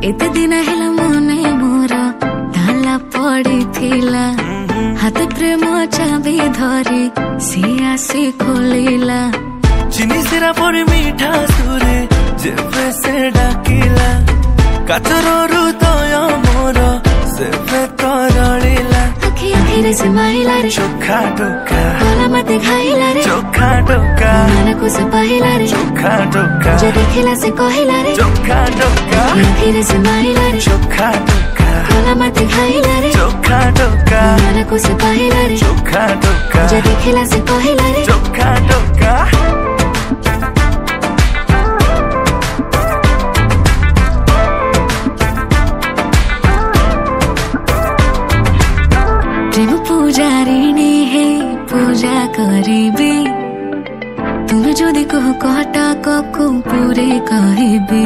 एते दिन हेला मने मोर ताला पड़ी थिला हाथ प्रेम चाबी धरी सी आसी खोलिला चिनी सिरा पर मीठा सुरे जेबे से डाकिला काचर हृदय मोर सेबे तरलिला आखि आखिरे से माइला रे चोखा टोका गला मते खाइला रे चोखा टोका मन को से पाहिला रे चोखा टोका जे देखिला से कहिला रे चोखा टोका आखिरे से माइला रे चोखा टोका गला मते खाइला रे चोखा टोका मन को से पाहिला रे चोखा टोका जे देखिला से कहिला रे चोखा टोका प्रेम पूजारिणी है पूजा करिबी तुम जो देखो कटा को पूरे कहिबी।